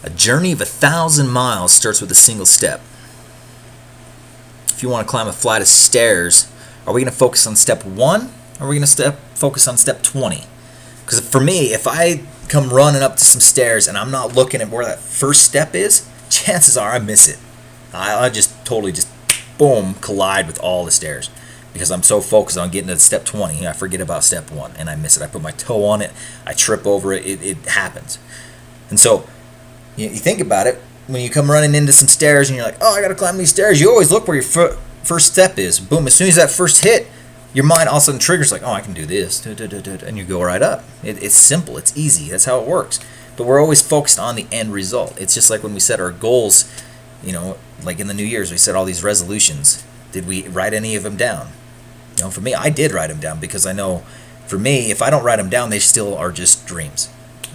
A journey of 1,000 miles starts with a single step. If you want to climb a flight of stairs, are we going to focus on step 1 or are we going to focus on step 20? Because for me, if I come running up to some stairs and I'm not looking at where that first step is, chances are I miss it. I just totally boom, collide with all the stairs because I'm so focused on getting to step 20. I forget about step 1 and I miss it. I put my toe on it, I trip over it, it happens. And so you think about it, when you come running into some stairs and you're like, oh, I got to climb these stairs, you always look where your first step is. Boom, as soon as that first hit, your mind all of a sudden triggers like, oh, I can do this, and you go right up. It's simple, it's easy, that's how it works. But we're always focused on the end result. It's just like when we set our goals, like in the New Year's, we set all these resolutions. Did we write any of them down? For me, I did write them down because I know, for me, if I don't write them down, they still are just dreams.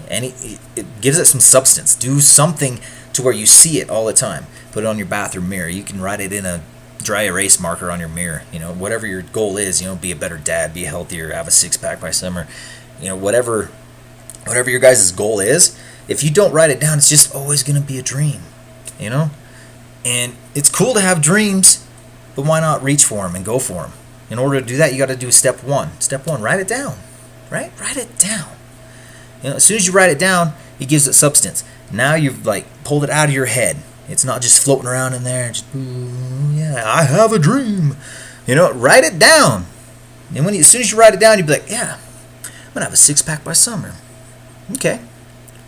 And it gives it some substance. Do something to where you see it all the time. Put it on your bathroom mirror. You can write it in a dry erase marker on your mirror. Whatever your goal is, be a better dad, be healthier, have a six-pack by summer. Whatever your guys' goal is, if you don't write it down, it's just always going to be a dream. And it's cool to have dreams, but why not reach for them and go for them? In order to do that, you got to do step 1. Step 1, write it down. Right? Write it down. As soon as you write it down, it gives it substance. Now you've pulled it out of your head. It's not just floating around in there. Just, yeah, I have a dream. Write it down. And as soon as you write it down, you'll be like, yeah, I'm gonna have a six-pack by summer. Okay.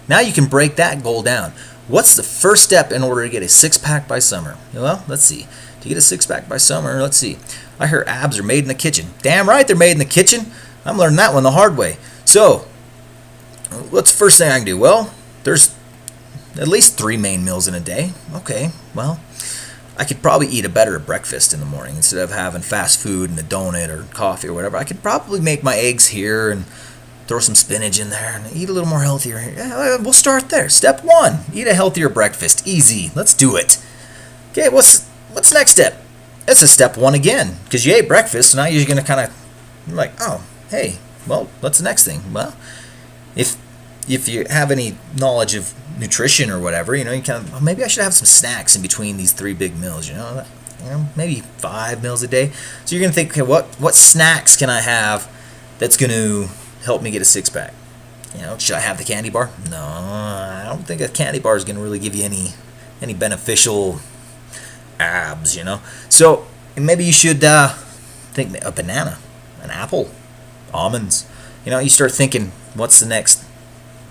Now you can break that goal down. What's the first step in order to get a six-pack by summer? Well, let's see. To get a six-pack by summer, let's see. I hear abs are made in the kitchen. Damn right they're made in the kitchen. I'm learning that one the hard way. So, what's the first thing I can do? Well, there's at least 3 main meals in a day. Okay, well, I could probably eat a better breakfast in the morning instead of having fast food and a donut or coffee or whatever. I could probably make my eggs here and throw some spinach in there and eat a little more healthier. Yeah, we'll start there. Step 1, eat a healthier breakfast. Easy. Let's do it. Okay, what's the next step? That's a step 1 again, because you ate breakfast, so now you're going to kind of like, oh, hey, well, what's the next thing? Well, if you have any knowledge of nutrition or whatever, you kind of, maybe I should have some snacks in between these 3 big meals, maybe 5 meals a day. So you're going to think, okay, what snacks can I have that's going to help me get a six-pack? Should I have the candy bar? No, I don't think a candy bar is going to really give you any beneficial abs, So maybe you should think a banana, an apple, almonds. You start thinking, what's the next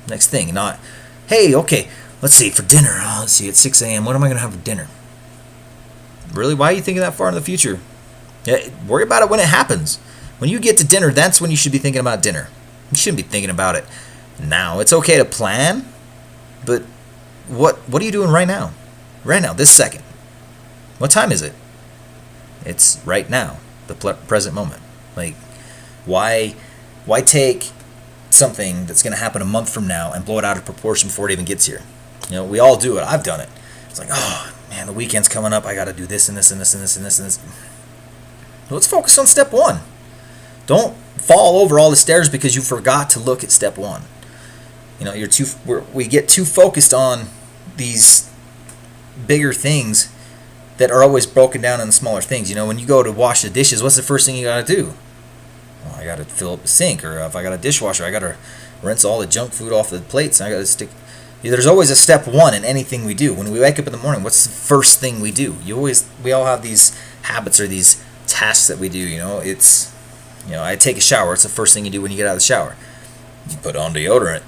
thing? Not, hey, okay, let's see, for dinner, let's see, at 6 a.m., what am I going to have for dinner? Really, why are you thinking that far in the future? Yeah, worry about it when it happens. When you get to dinner, that's when you should be thinking about dinner. You shouldn't be thinking about it now. It's okay to plan, but what are you doing right now? Right now, this second. What time is it? It's right now, the present moment. Why take something that's going to happen a month from now and blow it out of proportion before it even gets here? We all do it. I've done it. It's like, oh man, the weekend's coming up. I got to do this and this and this and this and this and this. Let's focus on step 1. Don't fall over all the stairs because you forgot to look at step 1. We get too focused on these bigger things that are always broken down into smaller things. When you go to wash the dishes, what's the first thing you got to do? Well, I got to fill up the sink, or if I got a dishwasher, I got to rinse all the junk food off the plates. And I got to stick. There's always a step 1 in anything we do. When we wake up in the morning, what's the first thing we do? We all have these habits or these tasks that we do. I take a shower. It's the first thing you do when you get out of the shower. You put on deodorant.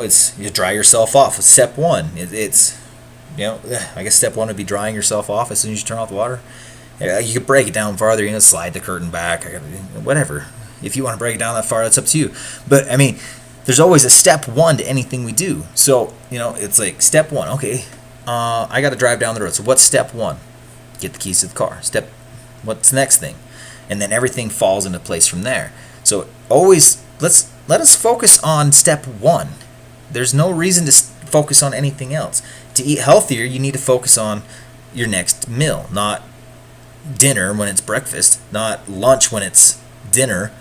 It's you dry yourself off. It's step 1. I guess step 1 would be drying yourself off as soon as you turn off the water. You could break it down farther, slide the curtain back, whatever. If you want to break it down that far, that's up to you. But, there's always a step 1 to anything we do. So, it's like step 1, okay, I got to drive down the road. So what's step 1? Get the keys to the car. What's the next thing? And then everything falls into place from there. So always, let us focus on step 1. There's no reason to focus on anything else. To eat healthier, you need to focus on your next meal, not dinner when it's breakfast, not lunch when it's dinner,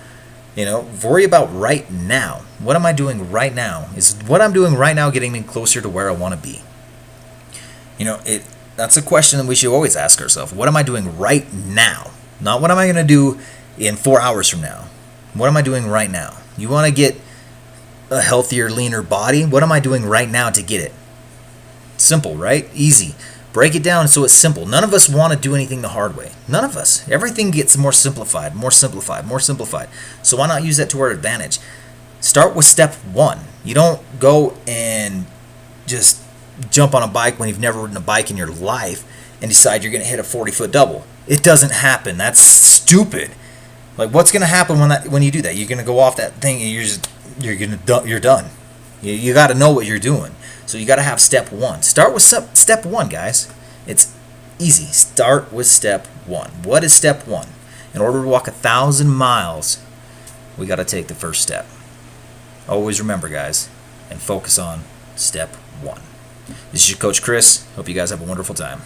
Worry about right now. What am I doing right now? Is what I'm doing right now getting me closer to where I want to be? That's a question that we should always ask ourselves. What am I doing right now? Not what am I going to do in 4 hours from now. What am I doing right now? You want to get a healthier, leaner body? What am I doing right now to get it? Simple, right? Easy. Break it down so it's simple. None of us want to do anything the hard way. None of us. Everything gets more simplified, more simplified, more simplified. So why not use that to our advantage? Start with step 1. You don't go and just jump on a bike when you've never ridden a bike in your life and decide you're going to hit a 40-foot double. It doesn't happen. That's stupid. Like, what's going to happen when you do that? You're going to go off that thing and you're done. You got to know what you're doing. So you got to have step 1. Start with step 1, guys. It's easy. Start with step 1. What is step 1? In order to walk 1,000 miles, we got to take the first step. Always remember, guys, and focus on step 1. This is your Coach Chris. Hope you guys have a wonderful time.